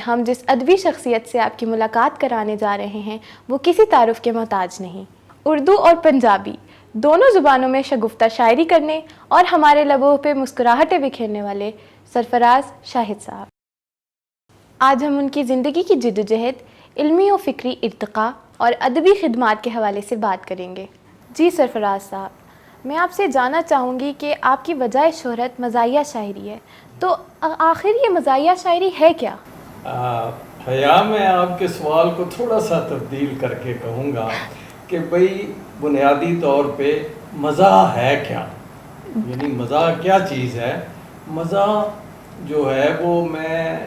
ہم جس ادبی شخصیت سے آپ کی ملاقات کرانے جا رہے ہیں وہ کسی تعارف کے محتاج نہیں. اردو اور پنجابی دونوں زبانوں میں شگفتہ شاعری کرنے اور ہمارے لبوں پہ مسکراہٹیں بکھیرنے والے سرفراز شاہد صاحب. آج ہم ان کی زندگی کی جدوجہد، علمی و فکری ارتقاء اور ادبی خدمات کے حوالے سے بات کریں گے. جی سرفراز صاحب، میں آپ سے جاننا چاہوں گی کہ آپ کی وجہ شہرت مزاحیہ شاعری ہے، تو آخر یہ مزاحیہ شاعری ہے کیا؟ حیا میں آپ کے سوال کو تھوڑا سا تبدیل کر کے کہوں گا کہ بھئی بنیادی طور پہ مزاح ہے کیا، یعنی مزاح کیا چیز ہے. مزاح جو ہے وہ میں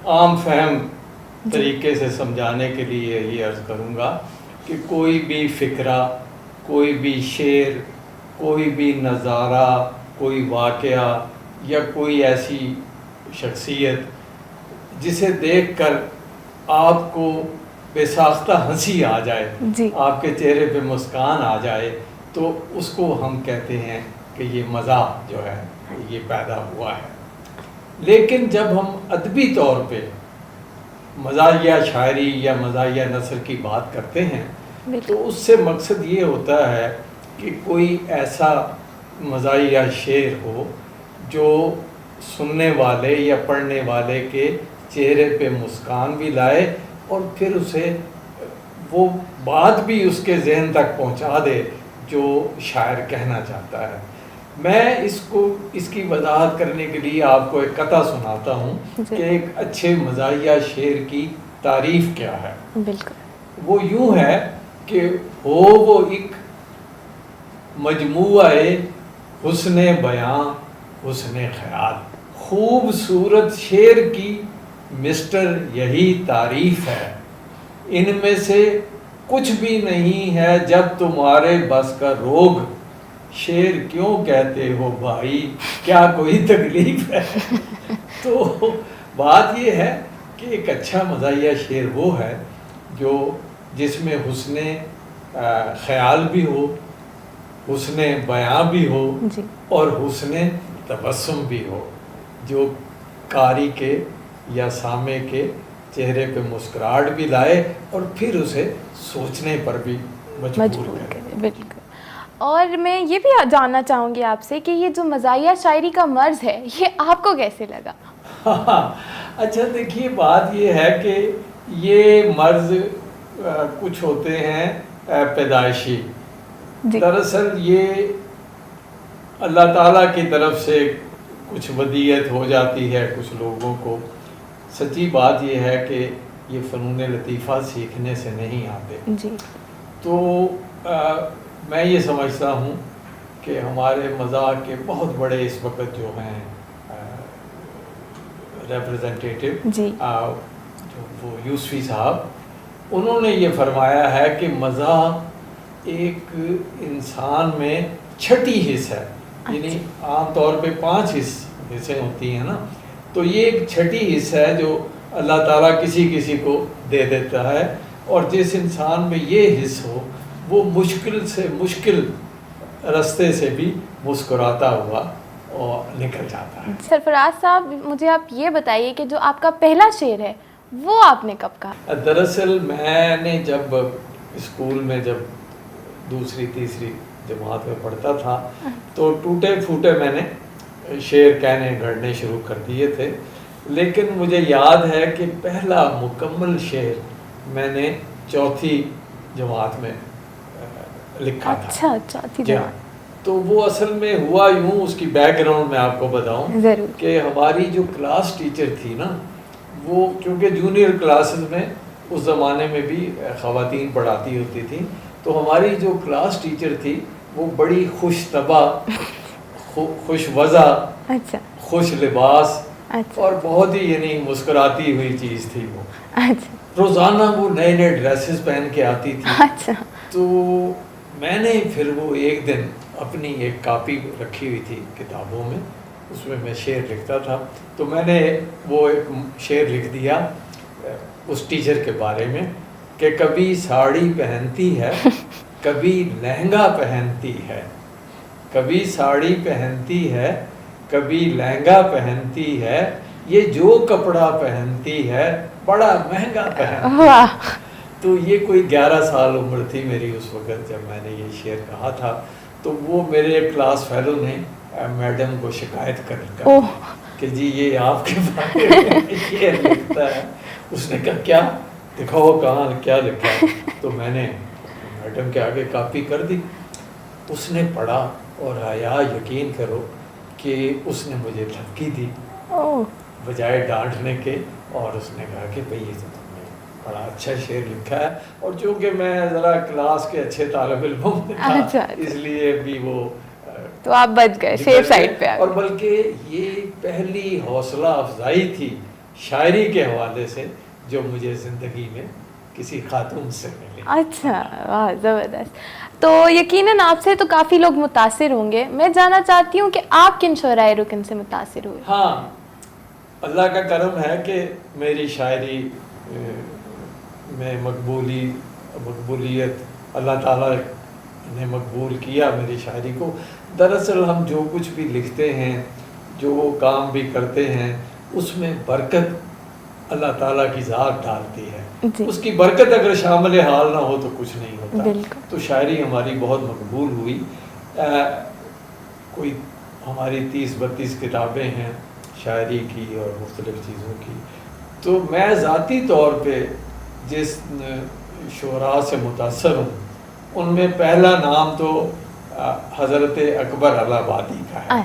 عام فہم طریقے سے سمجھانے کے لیے یہ عرض کروں گا کہ کوئی بھی فکرہ، کوئی بھی شعر، کوئی بھی نظارہ، کوئی واقعہ یا کوئی ایسی شخصیت جسے دیکھ کر آپ کو بے ساختہ ہنسی آ جائے، آپ کے چہرے پہ مسکان آ جائے، تو اس کو ہم کہتے ہیں کہ یہ مزاح جو ہے یہ پیدا ہوا ہے. لیکن جب ہم ادبی طور پہ مزاحیہ شاعری یا مزاحیہ نثر کی بات کرتے ہیں تو اس سے مقصد یہ ہوتا ہے کہ کوئی ایسا مزاحیہ شعر ہو جو سننے والے یا پڑھنے والے کے چہرے پہ مسکان بھی لائے اور پھر اسے وہ بات بھی اس کے ذہن تک پہنچا دے جو شاعر کہنا چاہتا ہے. میں اس کی وضاحت کرنے کے لیے آپ کو ایک قطعہ سناتا ہوں کہ ایک اچھے مزاحیہ شعر کی تعریف کیا ہے. وہ یوں ہے کہ ہو وہ ایک مجموعہ حسن بیاں حسن خیال، خوبصورت شعر کی مسٹر یہی تعریف ہے، ان میں سے کچھ بھی نہیں ہے جب تمہارے بس کا روگ، شعر کیوں کہتے ہو بھائی کیا کوئی تکلیف ہے. تو بات یہ ہے کہ ایک اچھا مزاحیہ شعر وہ ہے جو جس میں حسن خیال بھی ہو، حسن بیاں بھی ہو اور حسن تبسم بھی ہو، جو قاری کے یا سامع کے چہرے پہ مسکراہٹ بھی لائے اور پھر اسے سوچنے پر بھی مجبور کرے. بالکل. اور میں یہ بھی جاننا چاہوں گی آپ سے کہ یہ جو مزاحیہ شاعری کا مرض ہے یہ آپ کو کیسے لگا؟ اچھا دیکھیے، بات یہ ہے کہ یہ مرض کچھ ہوتے ہیں پیدائشی. دراصل یہ اللہ تعالیٰ کی طرف سے کچھ ودیعت ہو جاتی ہے کچھ لوگوں کو. سچی بات یہ ہے کہ یہ فنون لطیفہ سیکھنے سے نہیں آتے. تو میں یہ سمجھتا ہوں کہ ہمارے مزاح کے بہت بڑے اس وقت جو ہیں ریپرزنٹیٹیو وہ یوسفی صاحب، انہوں نے یہ فرمایا ہے کہ مزاح ایک انسان میں چھٹی حص ہے. یعنی عام طور پہ 5 حصے ہوتی ہیں نا، تو یہ ایک چھٹی حص ہے جو اللہ تعالیٰ کسی کسی کو دے دیتا ہے، اور جس انسان میں یہ حص ہو وہ مشکل سے مشکل رستے سے بھی مسکراتا ہوا اور نکل جاتا ہے. سرفراز صاحب، مجھے آپ یہ بتائیے کہ جو آپ کا پہلا شعر ہے وہ آپ نے کب کہا؟ دراصل میں نے جب اسکول میں جب دوسری تیسری جماعت میں پڑھتا تھا تو ٹوٹے پھوٹے میں نے شعر کہنے گھڑنے شروع کر دیے تھے، لیکن مجھے یاد ہے کہ پہلا مکمل شعر میں نے 4تھی جماعت میں لکھا تھا. اچھا، 4تھی جماعت. تو وہ اصل میں ہوا یوں، اس کی بیک گراؤنڈ میں آپ کو بتاؤں کہ ہماری جو کلاس ٹیچر تھی نا، وہ کیونکہ جونیئر کلاسز میں اس زمانے میں بھی خواتین پڑھاتی ہوتی تھیں، تو ہماری جو کلاس ٹیچر تھی وہ بڑی خوش طبع، خوش وضع، خوش لباس اور بہت ہی یعنی مسکراتی ہوئی چیز تھی. وہ روزانہ وہ نئے نئے ڈریسز پہن کے آتی تھی. تو میں نے پھر وہ ایک دن اپنی ایک کاپی رکھی ہوئی تھی کتابوں میں، اس میں میں شعر لکھتا تھا، تو میں نے وہ ایک شعر لکھ دیا اس ٹیچر کے بارے میں کہ کبھی ساڑی پہنتی ہے کبھی لہنگا پہنتی ہے، کبھی ساڑی پہنتی ہے کبھی لہنگا پہنتی ہے، یہ جو کپڑا پہنتی ہے بڑا مہنگا پہنتی ہے. واہ. تو یہ کوئی 11 سال عمر تھی میری اس وقت جب میں نے یہ شعر کہا تھا. تو وہ میرے کلاس فیلو نے میڈم کو شکایت کر کہ جی یہ آپ کے بارے میں شعر لکھتا ہے. اس نے کہا کیا دکھاؤ کہاں کیا لکھا ہے. تو میں نے میڈم کے آگے کاپی کر دی. اس نے پڑھا اور آیا یقین کرو کہ اس نے مجھے دھمکی دی بجائے ڈانٹنے کے. اور اس نے کہا کہ بھئی یہ تو تم نے بڑا اچھا شعر لکھا ہے. اور چونکہ میں ذرا کلاس کے اچھے طالب علموں میں تھا اس لیے بھی وہ تو آپ بچ گئے سیف سائڈ پہ. اور بلکہ یہ پہلی حوصلہ افزائی تھی شاعری کے حوالے سے جو مجھے زندگی میں کسی خاتون سے ملی. اچھا واہ زبردست. تو یقیناً آپ سے تو کافی لوگ متاثر ہوں گے. میں جاننا چاہتی ہوں کہ آپ کن شعرائے رکن سے متاثر ہوئے؟ ہاں اللہ کا کرم ہے کہ میری شاعری میں مقبولیت اللہ تعالیٰ نے مقبول کیا میری شاعری کو. دراصل ہم جو کچھ بھی لکھتے ہیں جو کام بھی کرتے ہیں اس میں برکت اللہ تعالیٰ کی ذات ڈالتی ہے. اس کی برکت اگر شامل حال نہ ہو تو کچھ نہیں ہوتا. تو شاعری ہماری بہت مقبول ہوئی. کوئی ہماری 30-32 کتابیں ہیں شاعری کی اور مختلف چیزوں کی. تو میں ذاتی طور پہ جس شعراء سے متاثر ہوں ان میں پہلا نام تو حضرت اکبر الہ آبادی کا ہے.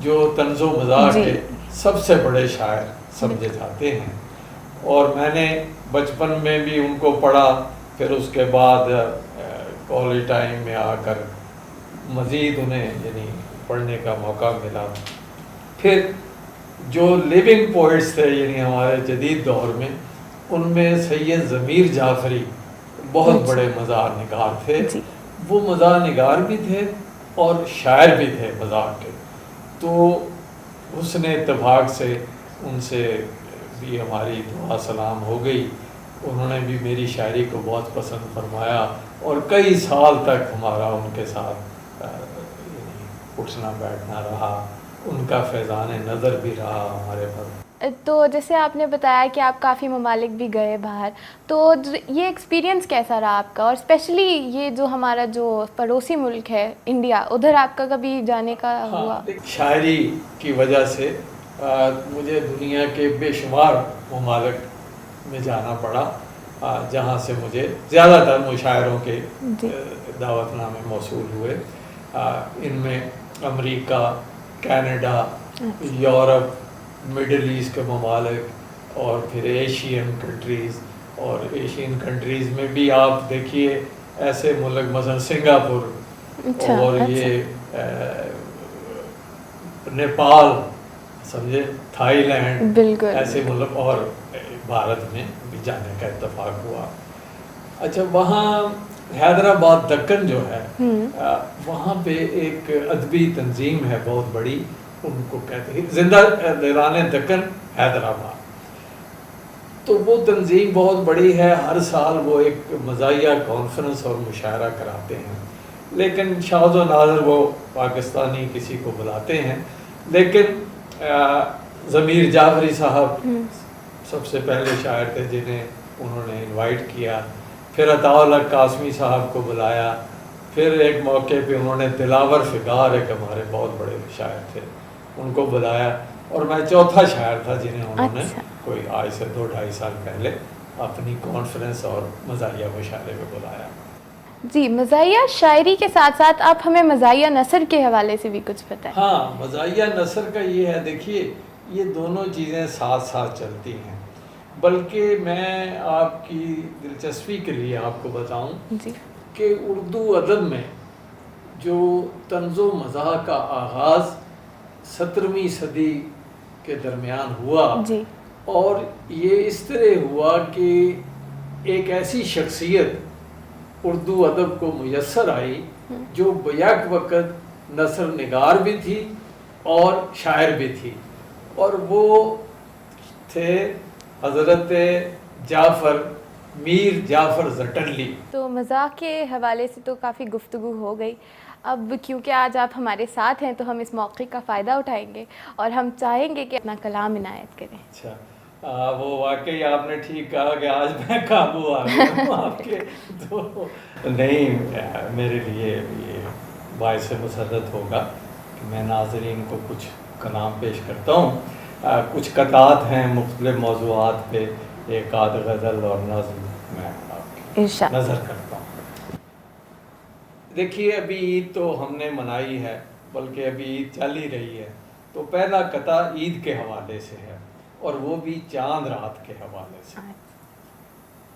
جو طنز و مزاح کے سب سے بڑے شاعر سمجھے جاتے ہیں. اور میں نے بچپن میں بھی ان کو پڑھا. پھر اس کے بعد کالج ٹائم میں آ کر مزید انہیں یعنی پڑھنے کا موقع ملا. پھر جو لیونگ پوئٹس تھے یعنی ہمارے جدید دور میں ان میں سید ضمیر جعفری بہت بڑے مزاح نگار تھے. وہ مزاح نگار بھی تھے اور شاعر بھی تھے مزاح کے. تو حسن اتفاق سے ان سے بھی ہماری دعا سلام ہو گئی. انہوں نے بھی میری شاعری کو بہت پسند فرمایا اور کئی سال تک ہمارا ان کے ساتھ اٹھنا بیٹھنا رہا. ان کا فیضان نظر بھی رہا ہمارے پر. تو جیسے آپ نے بتایا کہ آپ کافی ممالک بھی گئے باہر, تو یہ ایکسپیرینس کیسا رہا آپ کا؟ اور اسپیشلی یہ جو ہمارا جو پڑوسی ملک ہے انڈیا, ادھر آپ کا کبھی جانے کا ہوا؟ شاعری کی وجہ سے مجھے دنیا کے بے شمار ممالک میں جانا پڑا جہاں سے مجھے زیادہ تر مشاعروں کے دعوت نامے موصول ہوئے. ان میں امریکہ, کینیڈا, یورپ, مڈل ایسٹ کے ممالک اور پھر ایشین کنٹریز. اور ایشین کنٹریز میں بھی آپ دیکھیے ایسے ملک مثلا سنگاپور اور یہ نیپال سمجھے, تھائی لینڈ, ایسے ملک, اور بھارت میں بھی جانے کا اتفاق ہوا. اچھا وہاں حیدرآباد دکن جو ہے وہاں پہ ایک ادبی تنظیم ہے بہت بڑی, ان کو کہتے ہیں زندہ دوران دکن حیدرآباد. تو وہ تنظیم بہت بڑی ہے. ہر سال وہ ایک مزاحیہ کانفرنس اور مشاعرہ کراتے ہیں. لیکن شاذ و نادر وہ پاکستانی کسی کو بلاتے ہیں. لیکن ضمیر جعفری صاحب سب سے پہلے شاعر تھے جنہیں انہوں نے انوائٹ کیا. پھر عطاء اللہ قاسمی صاحب کو بلایا. پھر ایک موقع پہ انہوں نے دلاور فگار ایک ہمارے بہت بڑے شاعر تھے ان کو بلایا. اور میں چوتھا شاعر تھا جنہیں انہوں نے کوئی آج سے 2-2.5 سال پہلے اپنی کانفرنس اور مزاحیہ مشاعرے میں بلایا. جی, مزاحیہ شاعری کے ساتھ ساتھ آپ ہمیں مزاحیہ نثر کے حوالے سے بھی کچھ بتائیں. ہاں, مزاحیہ نثر کا یہ ہے, دیکھیے یہ دونوں چیزیں ساتھ ساتھ چلتی ہیں. بلکہ میں آپ کی دلچسپی کے لیے آپ کو بتاؤں کہ اردو ادب میں جو طنز و مزاح کا آغاز 17ویں صدی کے درمیان ہوا, اور یہ اس طرح ہوا کہ ایک ایسی شخصیت اردو ادب کو میسر آئی جو بیک وقت نثر نگار بھی تھی اور شاعر بھی تھی, اور وہ تھے حضرت میر جعفر زٹلی. تو مزاح کے حوالے سے تو کافی گفتگو ہو گئی. اب کیونکہ آج آپ ہمارے ساتھ ہیں تو ہم اس موقع کا فائدہ اٹھائیں گے اور ہم چاہیں گے کہ اپنا کلام عنایت کریں. اچھا وہ واقعی آپ نے ٹھیک کہا کہ آج میں قابو آ گیا ہوں آپ کے. تو نہیں، میرے لیے یہ باعث مسرت ہوگا کہ میں ناظرین کو کچھ کلام پیش کرتا ہوں. کچھ قطعات ہیں مختلف موضوعات پہ، ایک آدھ غزل اور نظم میں آپ کی نظر کرتا ہوں. دیکھیے ابھی عید تو ہم نے منائی ہے، بلکہ ابھی عید چل ہی رہی ہے. تو پہلا قطع عید کے حوالے سے ہے، اور وہ بھی چاند رات کے حوالے سے.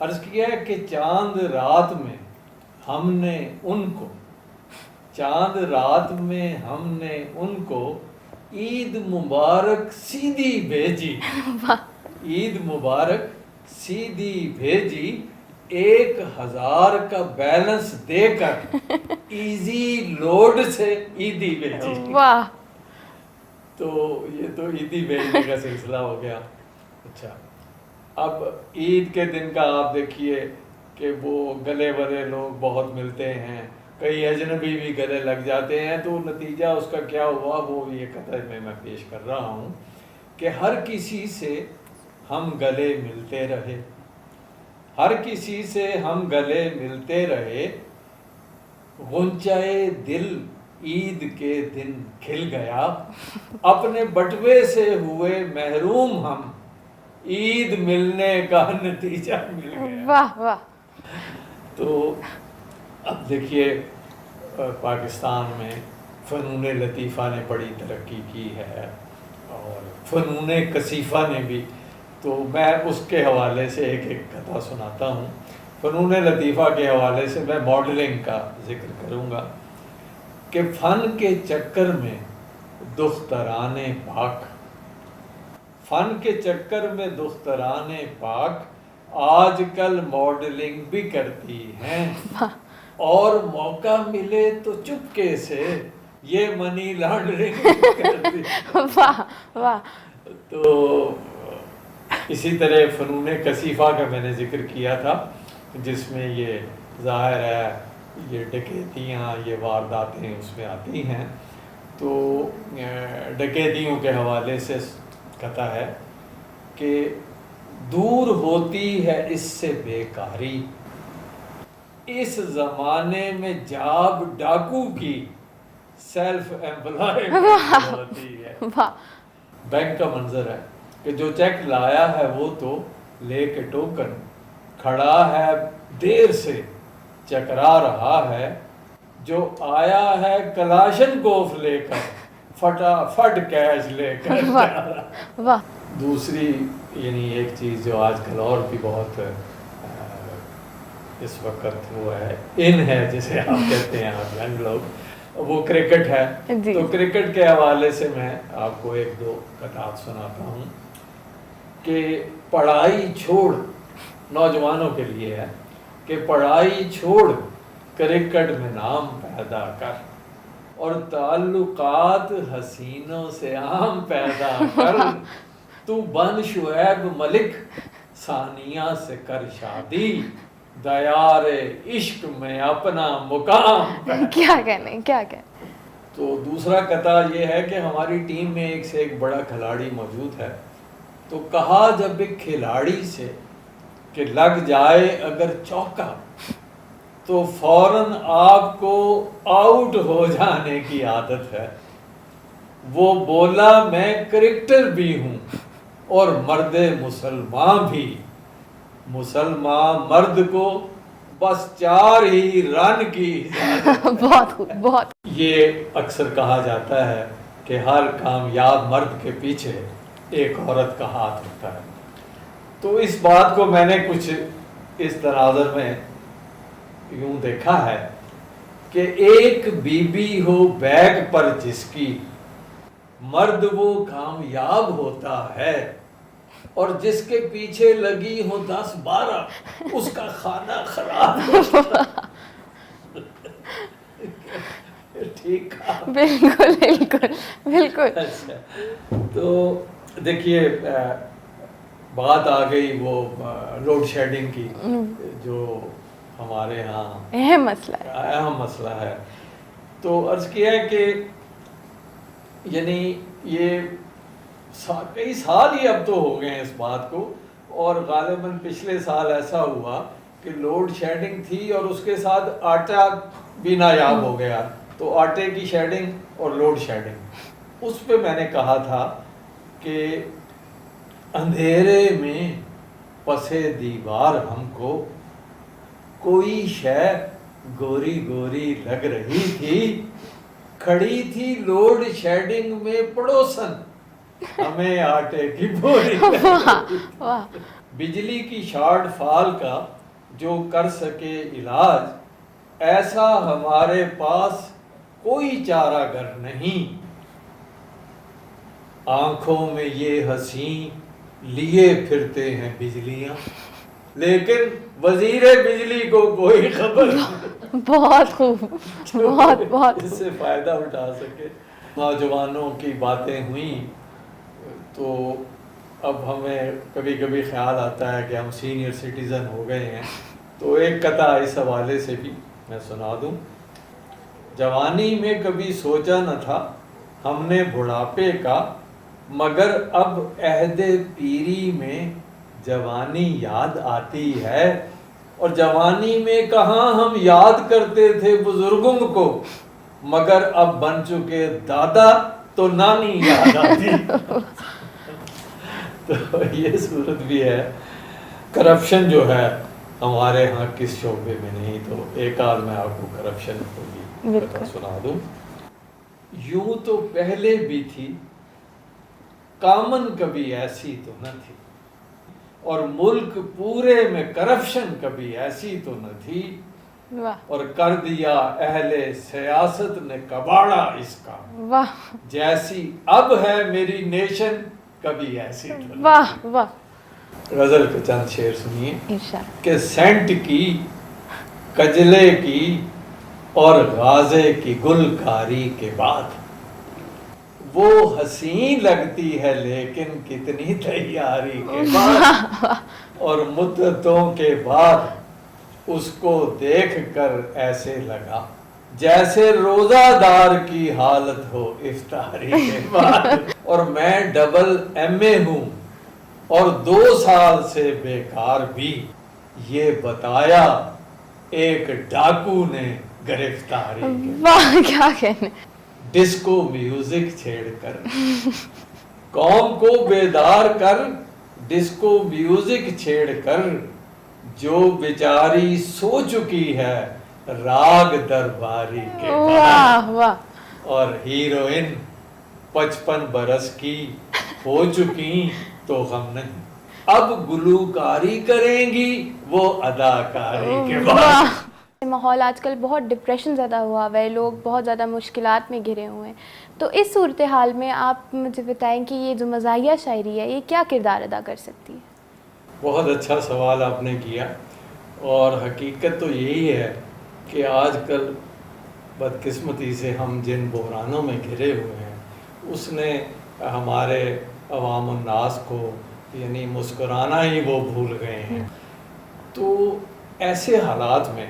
عرض کیا ہے کہ چاند رات میں ہم نے ان کو، چاند رات میں ہم نے ان کو عید مبارک سیدھی بھیجی. عید مبارک سیدھی بھیجی، 1000 کا بیلنس دے کر ایزی لوڈ سے عیدی بھیجی. واہ. تو یہ تو عیدی بھیجنے کا سلسلہ ہو گیا. اچھا، اب عید کے دن کا آپ دیکھیے کہ وہ گلے والے لوگ بہت ملتے ہیں، کئی اجنبی بھی گلے لگ جاتے ہیں. تو نتیجہ اس کا کیا ہوا وہ یہ قطعے میں پیش کر رہا ہوں کہ ہر کسی سے ہم گلے ملتے رہے، ہر کسی سے ہم گلے ملتے رہے، غنچۂ دل عید کے دن کھل گیا، اپنے بٹوے سے ہوئے محروم ہم، عید ملنے کا نتیجہ مل گیا. واہ واہ. تو اب دیکھیے پاکستان میں فنون لطیفہ نے بڑی ترقی کی ہے، اور فنون کثیفہ نے بھی. تو میں اس کے حوالے سے ایک قطعہ سناتا ہوں. فنون لطیفہ کے حوالے سے میں ماڈلنگ کا ذکر کروں گا کہ فن کے چکر میں دختران پاک، فن کے چکر میں دختران پاک آج کل ماڈلنگ بھی کرتی ہیں، اور موقع ملے تو چپکے سے یہ منی لانڈرنگ کرتی. واہ واہ. تو اسی طرح فنون کثیفہ کا میں نے ذکر کیا تھا، جس میں یہ ظاہر ہے یہ ڈکیتیاں، یہ وارداتیں اس میں آتی ہیں. تو ڈکیتیوں کے حوالے سے قطع ہے کہ دور ہوتی ہے اس سے بیکاری، اس زمانے میں جاب ڈاکو کی سیلف ایمپلائمنٹ ہوتی ہے. بینک کا منظر ہے کہ جو چیک لایا ہے وہ تو لے کے ٹوکن کھڑا ہے، دیر سے چکرا رہا ہے، جو آیا ہے کلاشن کوف لے کر فٹافٹ کیش لے کر جا رہا. دوسری یعنی ایک چیز جو آج کل اور بھی بہت اس وقت وہ ہے ان ہے، جسے آپ کہتے ہیں آپ ینگ لوگ، وہ کرکٹ ہے. تو کرکٹ کے حوالے سے میں آپ کو ایک دو قطعات سناتا ہوں کہ پڑھائی چھوڑ، نوجوانوں کے لیے ہے کہ پڑھائی چھوڑ کرکٹ میں نام پیدا کر، اور تعلقات حسینوں سے عام پیدا کر، تو بن شعیب ملک ثانیہ سے کر شادی، دیار عشق میں اپنا مقام. کیا کہنے، کیا کہنے. تو دوسرا قطع یہ ہے کہ ہماری ٹیم میں ایک سے ایک بڑا کھلاڑی موجود ہے. تو کہا جب ایک کھلاڑی سے کہ لگ جائے اگر چوکا تو فوراً آپ کو آؤٹ ہو جانے کی عادت ہے. وہ بولا میں کرکٹر بھی ہوں اور مرد مسلمان بھی، مسلمان مرد کو بس 4 ہی رن کی اجازت ہے. بہت خوب، بہت. یہ اکثر کہا جاتا ہے کہ ہر کامیاب مرد کے پیچھے ایک عورت کا ہاتھ ہوتا ہے. تو اس بات کو میں نے کچھ اس تناظر میں یوں دیکھا ہے کہ ایک بی بی ہو بیگ پر جس کی، مرد وہ کامیاب ہوتا ہے، اور جس کے پیچھے لگی ہو 10-12 اس کا کھانا خراب ہوتا ہے. ٹھیک ہے، بالکل بالکل بالکل. تو دیکھیے بات آ گئی وہ لوڈ شیڈنگ کی، جو ہمارے ہاں اہم مسئلہ ہے. اہم مسئلہ ہے. تو عرض کیا ہے کہ یعنی یہ کئی سال ہی اب تو ہو گئے ہیں اس بات کو، اور غالباً پچھلے سال ایسا ہوا کہ لوڈ شیڈنگ تھی اور اس کے ساتھ آٹا بھی نایاب ہو گیا، تو آٹے کی شیڈنگ اور لوڈ شیڈنگ، اس پہ میں نے کہا تھا کہ اندھیرے میں پسے دیوار ہم کو کوئی شے گوری گوری لگ رہی تھی، کھڑی تھی لوڈ شیڈنگ میں پڑوسن، ہمیں آٹے کی بوری لگ رہی تھی۔ بجلی کی شارٹ فال کا جو کر سکے علاج، ایسا ہمارے پاس کوئی چارہ گر نہیں، آنکھوں میں یہ حسین لیے پھرتے ہیں بجلیاں، لیکن وزیر بجلی کو کوئی خبر نہیں، بہت خوب، بہت بہت اس سے فائدہ اٹھا سکے۔ نوجوانوں کی باتیں ہوئیں تو اب ہمیں کبھی کبھی خیال آتا ہے کہ ہم سینئر سٹیزن ہو گئے ہیں، تو ایک قطع اس حوالے سے بھی میں سنا دوں۔ جوانی میں کبھی سوچا نہ تھا ہم نے بڑھاپے کا، مگر اب عہد پیری میں جوانی یاد آتی ہے، اور جوانی میں کہاں ہم یاد کرتے تھے بزرگوں کو، مگر اب بن چکے دادا تو نانی یاد آتی۔ تو یہ صورت بھی ہے۔ کرپشن جو ہے ہمارے ہاں کس شعبے میں نہیں، تو ایک آدھ میں آپ کو کرپشن ہوگی سنا دوں۔ یوں تو پہلے بھی تھی، کامن کبھی ایسی تو نہ تھی، اور ملک پورے میں کرپشن کبھی ایسی تو نہ تھی، اور کر دیا اہل سیاست نے کباڑا اس کا، جیسی اب ہے میری نیشن کبھی ایسی تو نہ تھی۔ غزل کے چند شعر سنیے کہ سینٹ کی، کجلے کی اور غازے کی گلکاری کے بعد وہ حسین لگتی ہے لیکن کتنی تیاری کے بعد، اور مدتوں کے بعد اس کو دیکھ کر ایسے لگا جیسے روزہ دار کی حالت ہو افطاری کے بعد، اور میں ڈبل ایم اے ہوں اور 2 سال سے بیکار بھی، یہ بتایا ایک ڈاکو نے گرفتاری کے بعد۔ کیا کہنے، ڈسکو میوزک چھیڑ کر قوم کو بیدار کر، ڈسکو میوزک چھیڑ کر جو بیچاری سو چکی ہے راگ درباری کے بعد، اور ہیروئن 55 برس کی ہو چکی تو غم نہیں، اب گلوکاری کریں گی وہ اداکاری کے بعد۔ ماحول آج کل بہت ڈپریشن زیادہ ہوا ہے، لوگ بہت زیادہ مشکلات میں گھرے ہوئے ہیں، تو اس صورتحال میں آپ مجھے بتائیں کہ یہ جو مزاحیہ شاعری ہے یہ کیا کردار ادا کر سکتی ہے؟ بہت اچھا سوال آپ نے کیا، اور حقیقت تو یہی ہے کہ آج کل بدقسمتی سے ہم جن بحرانوں میں گھرے ہوئے ہیں اس نے ہمارے عوام الناس کو یعنی مسکرانا ہی وہ بھول گئے ہیں۔ تو ایسے حالات میں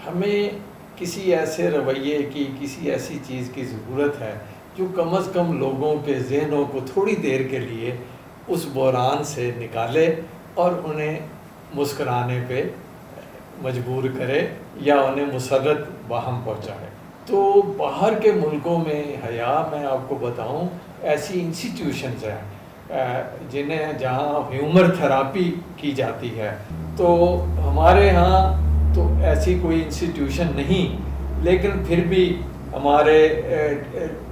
ہمیں کسی ایسے رویے کی، کسی ایسی چیز کی ضرورت ہے جو کم از کم لوگوں کے ذہنوں کو تھوڑی دیر کے لیے اس بحران سے نکالے اور انہیں مسکرانے پہ مجبور کرے یا انہیں مسرت باہم پہنچائے۔ تو باہر کے ملکوں میں حیا میں آپ کو بتاؤں ایسی انسٹیٹیوشنز ہیں جہاں ہیومر تھراپی کی جاتی ہے، تو ہمارے ہاں تو ایسی کوئی انسٹیٹیوشن نہیں، لیکن پھر بھی ہمارے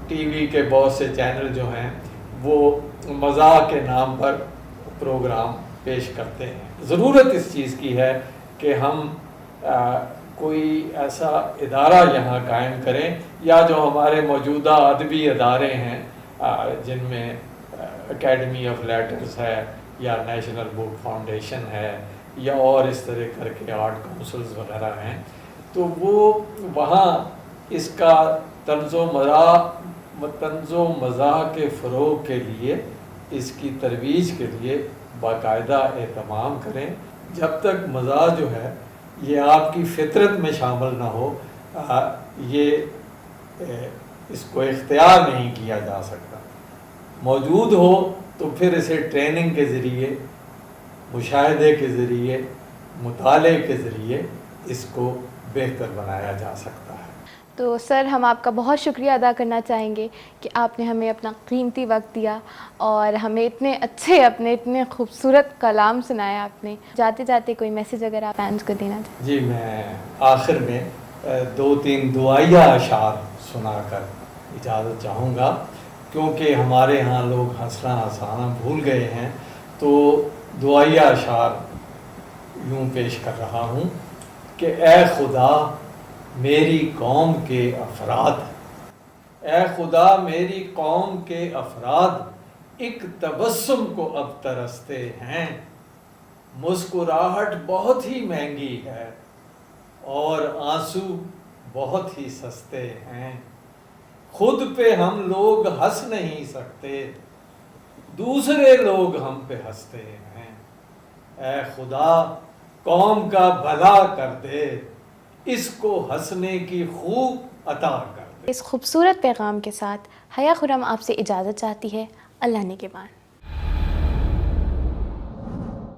ٹی وی کے بہت سے چینل جو ہیں وہ مزاح کے نام پر پروگرام پیش کرتے ہیں۔ ضرورت اس چیز کی ہے کہ ہم کوئی ایسا ادارہ یہاں قائم کریں، یا جو ہمارے موجودہ ادبی ادارے ہیں جن میں اکیڈمی آف لیٹرز ہے یا نیشنل بک فاؤنڈیشن ہے یا اور اس طرح کر کے آرٹ کونسلز وغیرہ ہیں، تو وہ وہاں اس کا طنز و مزاح کے فروغ کے لیے، اس کی ترویج کے لیے باقاعدہ اہتمام کریں۔ جب تک مزاح جو ہے یہ آپ کی فطرت میں شامل نہ ہو، یہ اس کو اختیار نہیں کیا جا سکتا. موجود ہو تو پھر اسے ٹریننگ کے ذریعے، مشاہدے کے ذریعے، مطالعے کے ذریعے اس کو بہتر بنایا جا سکتا ہے. تو سر ہم آپ کا بہت شکریہ ادا کرنا چاہیں گے کہ آپ نے ہمیں اپنا قیمتی وقت دیا اور ہمیں اتنے اچھے اپنے اتنے خوبصورت کلام سنایا آپ نے. جاتے جاتے کوئی میسیج اگر آپ فینس کو دینا چاہیں. جی میں آخر میں 2-3 دعائیہ اشعار سنا کر اجازت چاہوں گا، کیونکہ ہمارے ہاں لوگ ہنسنا ہنسانا بھول گئے ہیں. تو دعائیہ اشعار یوں پیش کر رہا ہوں کہ اے خدا میری قوم کے افراد، اے خدا میری قوم کے افراد ایک تبسم کو اب ترستے ہیں. مسکراہٹ بہت ہی مہنگی ہے اور آنسو بہت ہی سستے ہیں. خود پہ ہم لوگ ہنس نہیں سکتے، دوسرے لوگ ہم پہ ہنستے ہیں. اے خدا قوم کا بھلا کر دے، اس کو ہنسنے کی خوب عطا کر دے. اس خوبصورت پیغام کے ساتھ حیا خرم آپ سے اجازت چاہتی ہے. اللہ نگہبان.